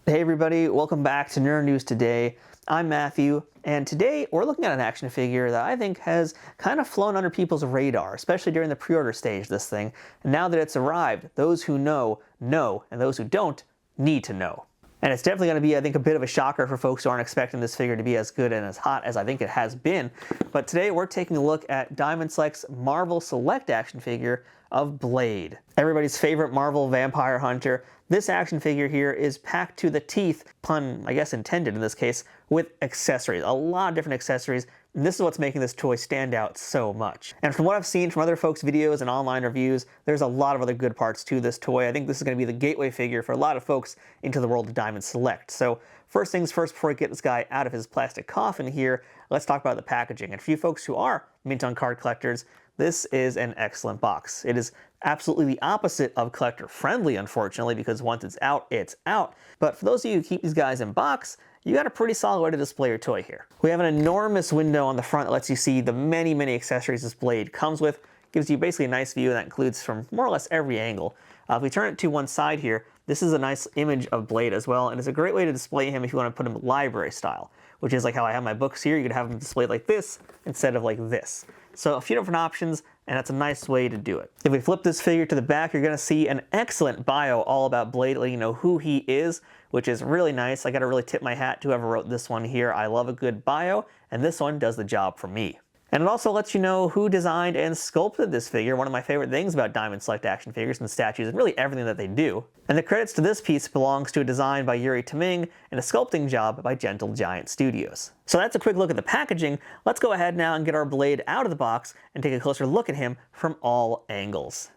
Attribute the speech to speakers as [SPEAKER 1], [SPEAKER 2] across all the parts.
[SPEAKER 1] Hey everybody, welcome back to Nerd News Today. I'm Matthew, and today we're looking at an action figure that I think has kind of flown under people's radar, especially during the pre-order stage of this thing. And now that it's arrived, those who know, and those who don't, need to know. And it's definitely going to be, I think, a bit of a shocker for folks who aren't expecting this figure to be as good and as hot as I think it has been. But today we're taking a look at Diamond Select's Marvel Select action figure of Blade. Everybody's favorite Marvel vampire hunter. This action figure here is packed to the teeth, pun I guess intended in this case, with accessories. A lot of different accessories. And this is what's making this toy stand out so much. And from what I've seen from other folks' videos and online reviews, there's a lot of other good parts to this toy. I think this is going to be the gateway figure for a lot of folks into the world of Diamond Select. So first things first, before I get this guy out of his plastic coffin here, let's talk about the packaging. And for you folks who are mint on card collectors, this is an excellent box. It is absolutely the opposite of collector friendly, unfortunately, because once it's out, it's out. But for those of you who keep these guys in box, you got a pretty solid way to display your toy here. We have an enormous window on the front that lets you see the many, many accessories this Blade comes with. Gives you basically a nice view, and that includes from more or less every angle. If we turn it to one side here, this is a nice image of Blade as well, and it's a great way to display him if you want to put him library style, which is like how I have my books here. You could have them displayed like this instead of like this. So a few different options, and that's a nice way to do it. If we flip this figure to the back, you're going to see an excellent bio all about Blade, letting you know who he is, which is really nice. I got to really tip my hat to whoever wrote this one here. I love a good bio, and this one does the job for me. And it also lets you know who designed and sculpted this figure, one of my favorite things about Diamond Select action figures and statues, and really everything that they do. And the credits to this piece belongs to a design by Yuri Taming and a sculpting job by Gentle Giant Studios. So that's a quick look at the packaging. Let's go ahead now and get our Blade out of the box and take a closer look at him from all angles.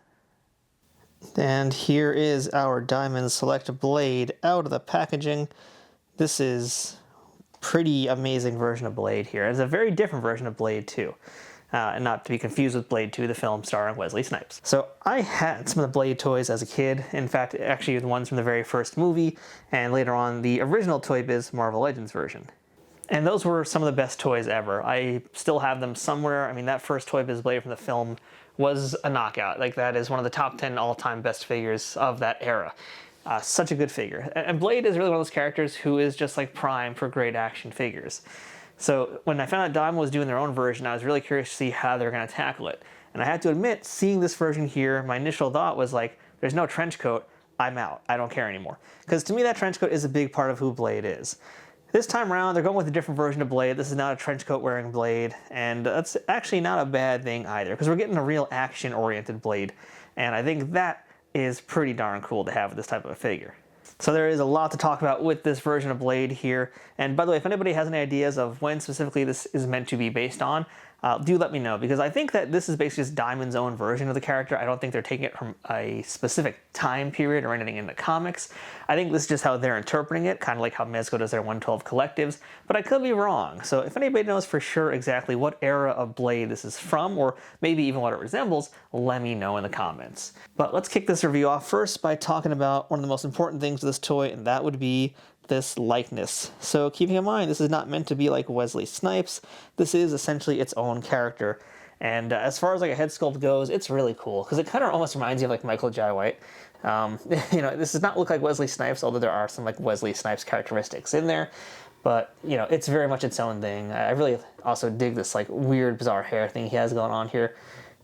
[SPEAKER 1] And here is our Diamond Select Blade out of the packaging. This is pretty amazing version of Blade here. It's a very different version of Blade 2. And not to be confused with Blade 2, the film starring Wesley Snipes. So I had some of the Blade toys as a kid. In fact, actually the ones from the very first movie, and later on the original Toy Biz Marvel Legends version. And those were some of the best toys ever. I still have them somewhere. I mean, that first Toy Biz Blade from the film was a knockout. Like, that is one of the top 10 all-time best figures of that era. Such a good figure. And Blade is really one of those characters who is just like prime for great action figures. So when I found out Diamond was doing their own version, I was really curious to see how they're going to tackle it. And I have to admit, seeing this version here, my initial thought was like, there's no trench coat, I'm out. I don't care anymore. Because to me, that trench coat is a big part of who Blade is. This time around, they're going with a different version of Blade. This is not a trench coat wearing Blade, and that's actually not a bad thing either, because we're getting a real action-oriented Blade, and I think that is pretty darn cool to have with this type of a figure. So there is a lot to talk about with this version of Blade here. And by the way, if anybody has any ideas of when specifically this is meant to be based on, do let me know, because I think that this is basically just Diamond's own version of the character. I don't think they're taking it from a specific time period or anything in the comics. I think this is just how they're interpreting it, kind of like how Mezco does their 112 collectives, but I could be wrong. So if anybody knows for sure exactly what era of Blade this is from, or maybe even what it resembles, let me know in the comments. But let's kick this review off first by talking about one of the most important things with this toy, and that would be this likeness. So keeping in mind, this is not meant to be like Wesley Snipes. This is essentially its own character. And as far as like a head sculpt goes, it's really cool, because it kind of almost reminds you of like Michael Jai White. You know, this does not look like Wesley Snipes, although there are some like Wesley Snipes characteristics in there. But, you know, it's very much its own thing. I really also dig this like weird, bizarre hair thing he has going on here.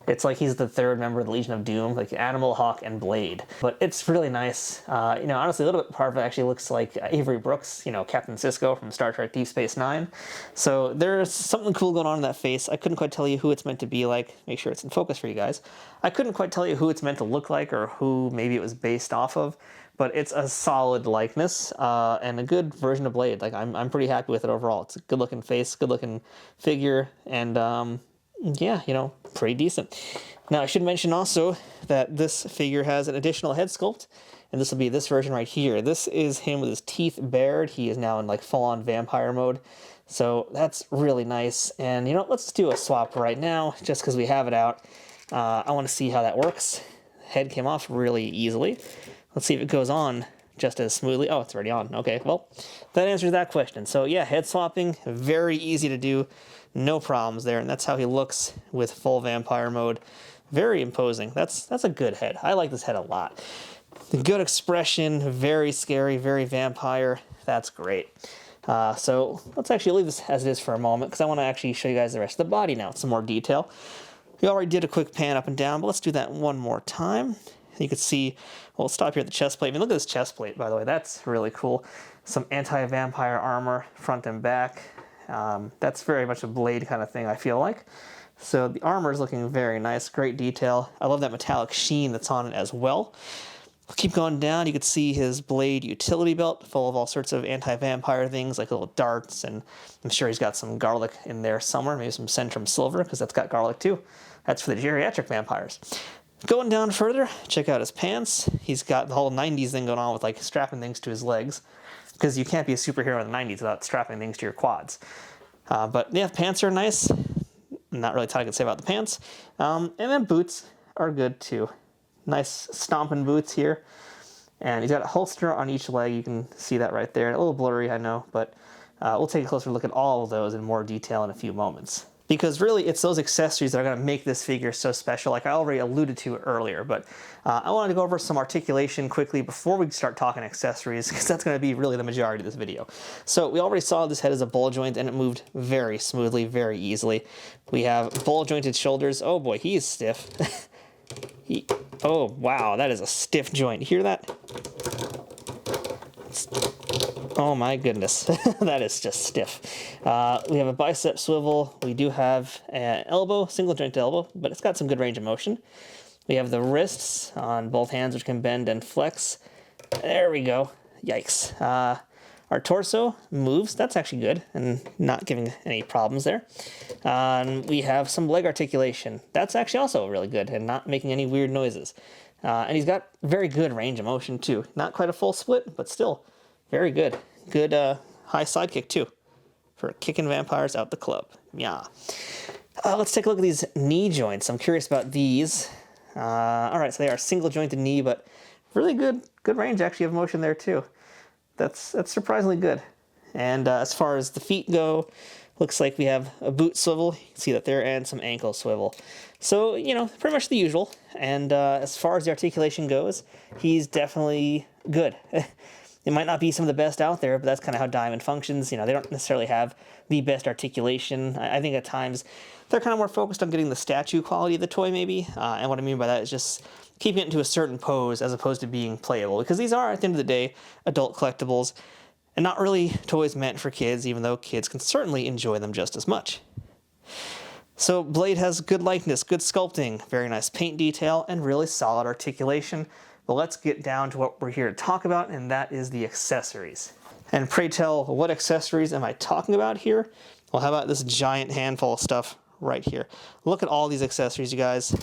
[SPEAKER 1] It's like he's the third member of the Legion of Doom, like Animal, Hawk, and Blade. But it's really nice. You know, honestly, a little bit part of it actually looks like Avery Brooks, you know, Captain Sisko from Star Trek Deep Space Nine. So there's something cool going on in that face. I couldn't quite tell you who it's meant to be like. Make sure it's in focus for you guys. I couldn't quite tell you who it's meant to look like or who maybe it was based off of. But it's a solid likeness and a good version of Blade. Like, I'm pretty happy with it overall. It's a good-looking face, good-looking figure, and yeah, you know, pretty decent. Now, I should mention also that this figure has an additional head sculpt, and this will be this version right here. This is him with his teeth bared. He is now in like full-on vampire mode, so that's really nice. And you know, let's do a swap right now, just because we have it out. I want to see how that works. Head came off really easily. Let's see if it goes on just as smoothly. Oh, it's already on. Okay, well, that answers that question. So yeah, head swapping, very easy to do. No problems there, and that's how he looks with full vampire mode. Very imposing. That's a good head. I like this head a lot. The good expression, very scary, very vampire. That's great. So let's actually leave this as it is for a moment because I want to actually show you guys the rest of the body now in some more detail. We already did a quick pan up and down, but let's do that one more time. You can see, well, we'll stop here at the chest plate. I mean, look at this chest plate, by the way. That's really cool. Some anti-vampire armor, front and back. That's very much a Blade kind of thing, I feel like. So the armor is looking very nice, great detail. I love that metallic sheen that's on it as well. Keep going down, you can see his Blade utility belt full of all sorts of anti-vampire things like little darts, and I'm sure he's got some garlic in there somewhere, maybe some Centrum Silver, because that's got garlic too. That's for the geriatric vampires. Going down further, check out his pants. He's got the whole 90s thing going on with like strapping things to his legs, because you can't be a superhero in the 90s without strapping things to your quads. But yeah, pants are nice. Not really a ton I can say about the pants. And then boots are good too. Nice stomping boots here. And he's got a holster on each leg. You can see that right there. A little blurry, I know, but we'll take a closer look at all of those in more detail in a few moments. Because really, it's those accessories that are going to make this figure so special, like I already alluded to earlier. But I wanted to go over some articulation quickly before we start talking accessories, because that's going to be really the majority of this video. So we already saw this head as a ball joint, and it moved very smoothly, very easily. We have ball jointed shoulders. Oh boy, he is stiff. Oh wow, that is a stiff joint. You hear that? Oh my goodness, that is just stiff. We have a bicep swivel. We do have an elbow, single joint elbow, but it's got some good range of motion. We have the wrists on both hands, which can bend and flex. There we go. Yikes. Our torso moves. That's actually good and not giving any problems there. We have some leg articulation. That's actually also really good and not making any weird noises. And he's got very good range of motion too. Not quite a full split, but still very good. Good high side kick too for kicking vampires out the club. Yeah. Let's take a look at these knee joints. I'm curious about these. All right, so they are single jointed knee, but really good range actually of motion there too. That's surprisingly good. And as far as the feet go, looks like we have a boot swivel. You can see that there, and some ankle swivel. So, you know, pretty much the usual. And as far as the articulation goes, he's definitely good. It might not be some of the best out there, but that's kind of how Diamond functions. You know, they don't necessarily have the best articulation. I think at times they're kind of more focused on getting the statue quality of the toy, maybe. And what I mean by that is just keeping it into a certain pose as opposed to being playable. Because these are, at the end of the day, adult collectibles, and not really toys meant for kids, even though kids can certainly enjoy them just as much. So Blade has good likeness, good sculpting, very nice paint detail, and really solid articulation. But let's get down to what we're here to talk about, and that is the accessories. And pray tell, what accessories am I talking about here? Well, how about this giant handful of stuff right here? Look at all these accessories, you guys.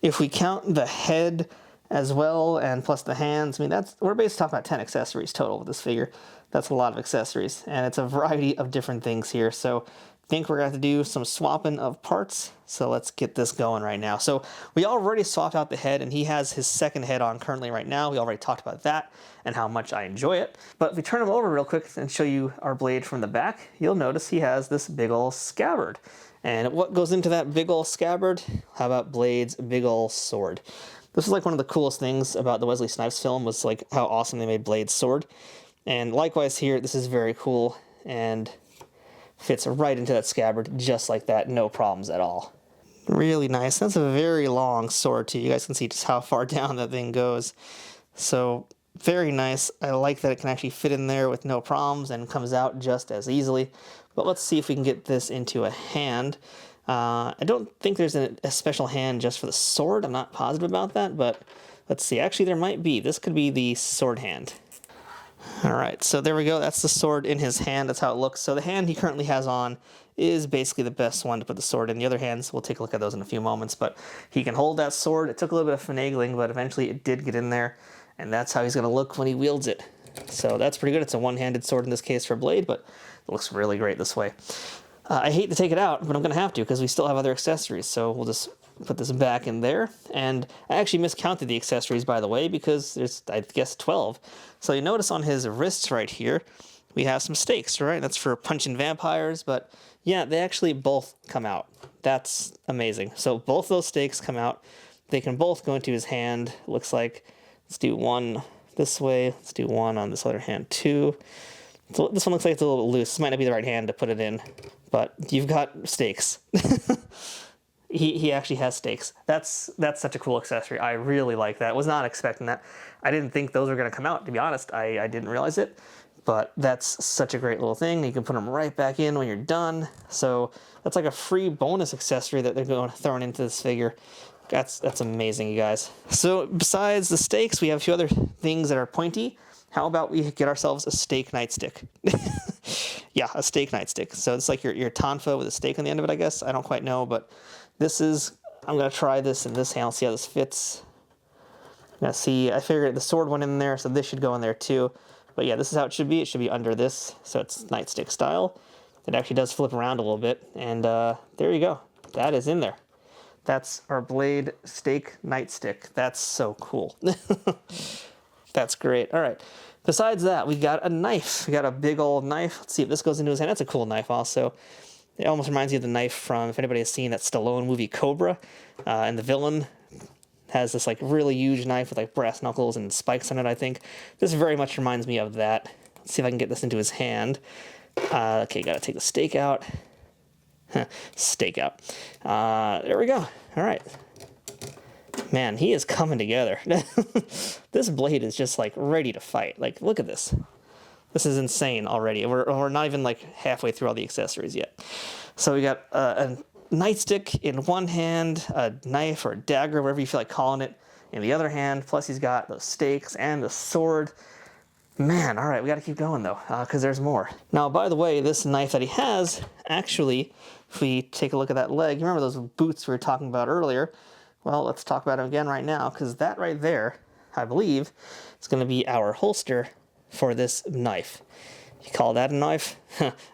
[SPEAKER 1] If we count the head as well, and plus the hands, I mean, we're basically talking about 10 accessories total with this figure. That's a lot of accessories, and it's a variety of different things here. So I think we're going to have to do some swapping of parts. So let's get this going right now. So we already swapped out the head, and he has his second head on currently right now. We already talked about that and how much I enjoy it. But if we turn him over real quick and show you our Blade from the back, you'll notice he has this big ol' scabbard. And what goes into that big ol' scabbard? How about Blade's big ol' sword? This is like one of the coolest things about the Wesley Snipes film was like how awesome they made Blade's sword. And likewise here, this is very cool and fits right into that scabbard just like that, no problems at all. Really nice. That's a very long sword too. You guys can see just how far down that thing goes. So very nice. I like that it can actually fit in there with no problems and comes out just as easily. But let's see if we can get this into a hand. I don't think there's a special hand just for the sword. I'm not positive about that, but let's see. Actually, there might be. This could be the sword hand. All right, so there we go. That's the sword in his hand. That's how it looks. So the hand he currently has on is basically the best one to put the sword in. The other hands, we'll take a look at those in a few moments, but he can hold that sword. It took a little bit of finagling, but eventually it did get in there, and that's how he's going to look when he wields it. So that's pretty good. It's a one-handed sword in this case for Blade, but it looks really great this way. I hate to take it out, but I'm going to have to because we still have other accessories, so we'll just put this back in there. And I actually miscounted the accessories, by the way, because there's, I guess, 12. So you notice on his wrists right here, we have some stakes, right? That's for punching vampires, but yeah, they actually both come out. That's amazing. So both those stakes come out. They can both go into his hand, looks like. Let's do one this way. Let's do one on this other hand too. So this one looks like it's a little bit loose. This might not be the right hand to put it in, but you've got stakes. He actually has stakes. That's such a cool accessory. I really like that. Was not expecting that. I didn't think those were going to come out, to be honest. I didn't realize it, but that's such a great little thing. You can put them right back in when you're done. So that's like a free bonus accessory that they're throwing into this figure. That's amazing, you guys. So besides the stakes, we have a few other things that are pointy. How about we get ourselves a stake nightstick? Yeah, a stake nightstick. So it's like your tonfa with a stake on the end of it, I guess. I don't quite know, but this is, I'm going to try this in this hand, see how this fits. Now see, I figured the sword went in there, so this should go in there too. But yeah, this is how it should be. It should be under this, so it's nightstick style. It actually does flip around a little bit, and there you go. That is in there. That's our blade stake nightstick. That's so cool. That's great. All right. Besides that, we got a knife. We got a big old knife. Let's see if this goes into his hand. That's a cool knife also. It almost reminds you of the knife from, if anybody has seen that Stallone movie Cobra, and the villain has this like really huge knife with like brass knuckles and spikes on it, I think. This very much reminds me of that. Let's see if I can get this into his hand. Okay, gotta take the stake out. Stake out. There we go. All right. Man, he is coming together. This blade is just like ready to fight. Like, look at this. This is insane already. We're not even like halfway through all the accessories yet. So we got a nightstick in one hand, a knife or a dagger, whatever you feel like calling it, in the other hand. Plus he's got the stakes and the sword. Man, all right, we got to keep going though, because there's more. Now, by the way, this knife that he has, actually, if we take a look at that leg, you remember those boots we were talking about earlier? Well, let's talk about them again right now, because that right there, I believe, is going to be our holster for this knife. You call that a knife?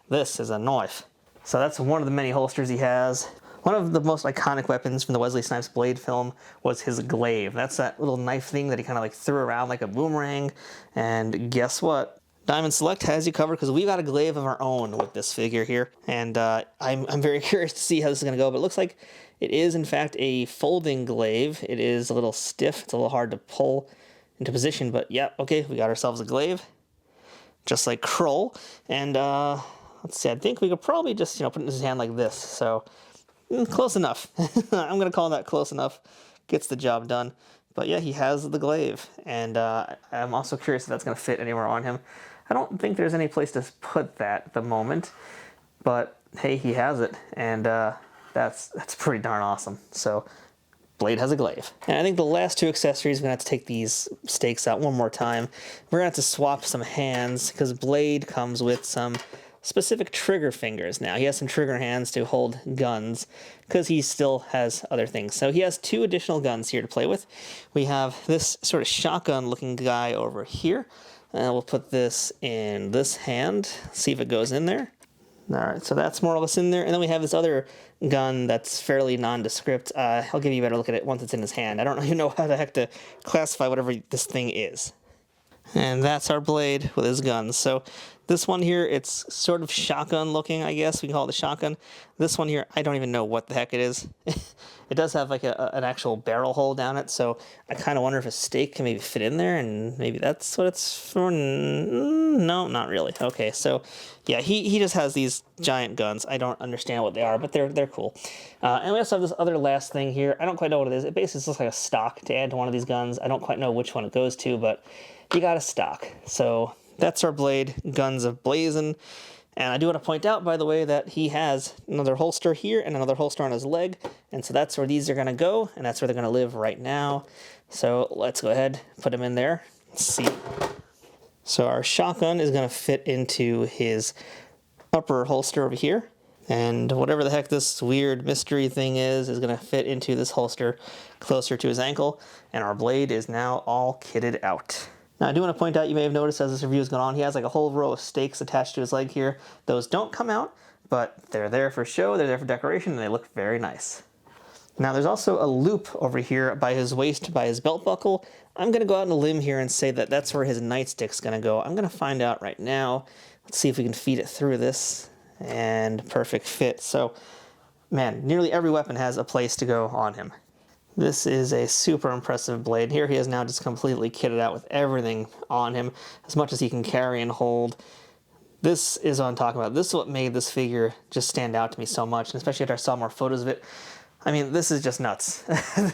[SPEAKER 1] This is a knife. So that's one of the many holsters he has. One of the most iconic weapons from the Wesley Snipes Blade film was his glaive. That's that little knife thing that he kind of like threw around like a boomerang. And guess what? Diamond Select has you covered because we got a glaive of our own with this figure here. And I'm very curious to see how this is going to go. But it looks like it is, in fact, a folding glaive. It is a little stiff. It's a little hard to pull into position. But yeah, okay, we got ourselves a glaive. Just like Kroll. And let's see, I think we could probably just, put it in his hand like this. So close enough. I'm going to call that close enough. Gets the job done. But yeah, he has the glaive. And I'm also curious if that's going to fit anywhere on him. I don't think there's any place to put that at the moment. But hey, he has it. And that's pretty darn awesome. So Blade has a glaive. And I think the last two accessories, we're going to have to take these stakes out one more time. We're going to have to swap some hands because Blade comes with some specific trigger fingers now. He has some trigger hands to hold guns because he still has other things. So he has two additional guns here to play with. We have this sort of shotgun looking guy over here. And we'll put this in this hand, see if it goes in there. All right, so that's more or less in there. And then we have this other gun that's fairly nondescript. I'll give you a better look at it once it's in his hand. I don't even know how the heck to classify whatever this thing is. And that's our Blade with his guns. So this one here, it's sort of shotgun looking, I guess. We can call it a shotgun. This one here, I don't even know what the heck it is. It does have like an actual barrel hole down it, so I kind of wonder if a stake can maybe fit in there, and maybe that's what it's for. No, not really. Okay, so yeah, he just has these giant guns. I don't understand what they are, but they're cool. And we also have this other last thing here. I don't quite know what it is. It basically looks like a stock to add to one of these guns. I don't quite know which one it goes to, but you got a stock. So that's our Blade, Guns of Blazin'. And I do want to point out, by the way, that he has another holster here and another holster on his leg. And so that's where these are going to go, and that's where they're going to live right now. So let's go ahead, put him in there. Let's see. So our shotgun is going to fit into his upper holster over here. And whatever the heck this weird mystery thing is going to fit into this holster closer to his ankle. And our Blade is now all kitted out. Now, I do want to point out, you may have noticed as this review is going on, he has like a whole row of stakes attached to his leg here. Those don't come out, but they're there for show, they're there for decoration, and they look very nice. Now, there's also a loop over here by his waist, by his belt buckle. I'm going to go out on a limb here and say that that's where his nightstick's going to go. I'm going to find out right now. Let's see if we can feed it through this. And perfect fit. So, man, nearly every weapon has a place to go on him. This is a super impressive blade. Here he is now just completely kitted out with everything on him, as much as he can carry and hold. This is what I'm talking about. This is what made this figure just stand out to me so much, and especially after I saw more photos of it. I mean, this is just nuts.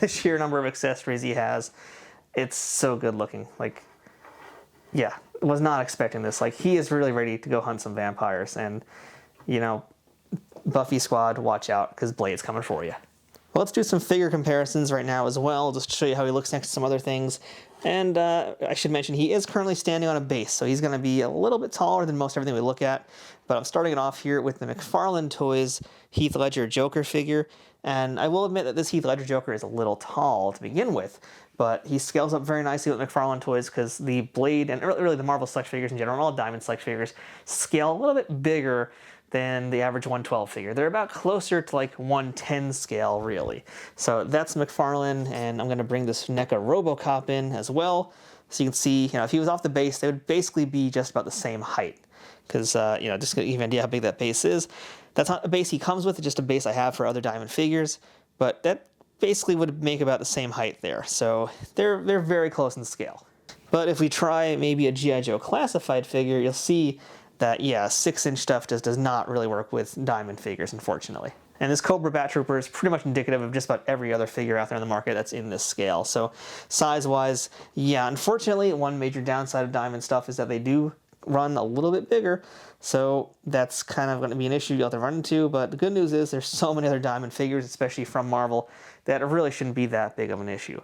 [SPEAKER 1] The sheer number of accessories he has. It's so good looking. Like, yeah, was not expecting this. Like, he is really ready to go hunt some vampires, and, you know, Buffy squad, watch out, because Blade's coming for you. Well, let's do some figure comparisons right now as well, just to show you how he looks next to some other things. And I should mention, he is currently standing on a base, so he's going to be a little bit taller than most everything we look at. But I'm starting it off here with the McFarlane Toys Heath Ledger Joker figure. And I will admit that this Heath Ledger Joker is a little tall to begin with, but he scales up very nicely with McFarlane Toys because the Blade, and really the Marvel Select figures in general, and all Diamond Select figures, scale a little bit bigger than the average 112 figure. They're about closer to like 110 scale, really. So that's McFarlane, and I'm going to bring this NECA RoboCop in as well. So you can see, if he was off the base, they would basically be just about the same height. Because, just to give you an idea how big that base is. That's not a base he comes with, it's just a base I have for other Diamond figures. But that basically would make about the same height there. So they're very close in scale. But if we try maybe a G.I. Joe classified figure, you'll see that, yeah, 6-inch stuff just does not really work with Diamond figures, unfortunately. And this Cobra Bat Trooper is pretty much indicative of just about every other figure out there in the market that's in this scale. So size-wise, yeah, unfortunately, one major downside of Diamond stuff is that they do run a little bit bigger. So that's kind of going to be an issue you'll have to run into. But the good news is there's so many other Diamond figures, especially from Marvel, that it really shouldn't be that big of an issue.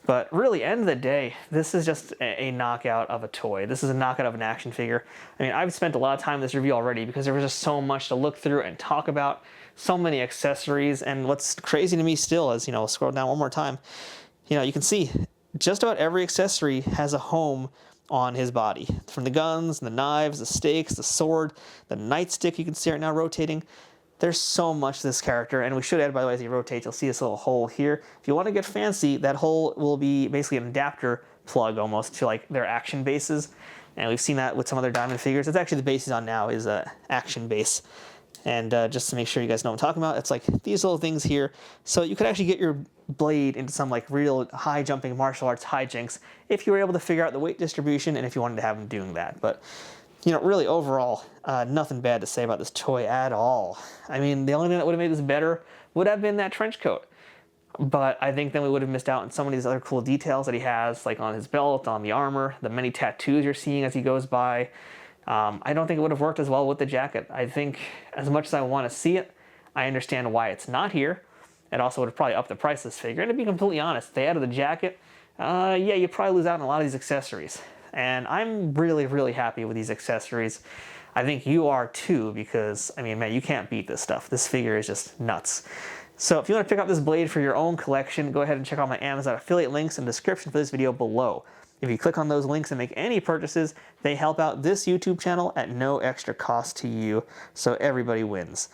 [SPEAKER 1] But really, end of the day, this is just a knockout of a toy. This is a knockout of an action figure. I mean, I've spent a lot of time in this review already because there was just so much to look through and talk about, so many accessories. And what's crazy to me still is, scroll down one more time, you can see just about every accessory has a home on his body. From the guns, the knives, the stakes, the sword, the nightstick you can see right now rotating. There's so much to this character, and we should add, by the way, as he rotates, you'll see this little hole here. If you want to get fancy, that hole will be basically an adapter plug almost to like their action bases, and we've seen that with some other Diamond figures. That's actually the base he's on now, is a action base. And just to make sure you guys know what I'm talking about, it's like these little things here. So you could actually get your Blade into some like real high jumping martial arts hijinks if you were able to figure out the weight distribution and if you wanted to have him doing that. But really overall, nothing bad to say about this toy at all. I mean, the only thing that would have made this better would have been that trench coat. But I think then we would have missed out on some of these other cool details that he has, like on his belt, on the armor, the many tattoos you're seeing as he goes by. I don't think it would have worked as well with the jacket. I think as much as I want to see it, I understand why it's not here. It also would have probably upped the price of this figure. And to be completely honest, if they added the jacket, yeah, you'd probably lose out on a lot of these accessories. And I'm really, really happy with these accessories. I think you are too, because, I mean, man, you can't beat this stuff. This figure is just nuts. So if you want to pick up this Blade for your own collection, go ahead and check out my Amazon affiliate links in the description for this video below. If you click on those links and make any purchases, they help out this YouTube channel at no extra cost to you, so everybody wins.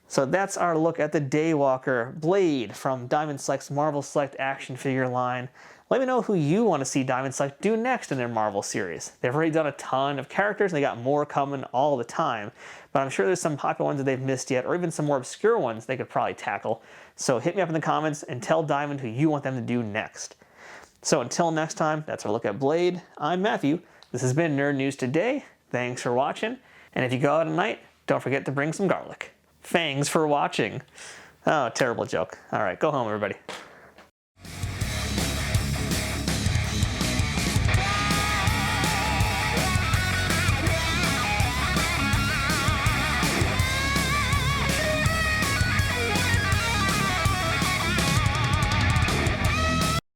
[SPEAKER 1] So that's our look at the Daywalker Blade from Diamond Select's Marvel Select action figure line. Let me know who you want to see Diamond Select do next in their Marvel series. They've already done a ton of characters and they got more coming all the time, but I'm sure there's some popular ones that they've missed yet, or even some more obscure ones they could probably tackle. So hit me up in the comments and tell Diamond who you want them to do next. So until next time, that's our look at Blade. I'm Matthew. This has been Nerd News Today. Thanks for watching. And if you go out at night, don't forget to bring some garlic. Thanks for watching. Oh, terrible joke. All right, go home, everybody.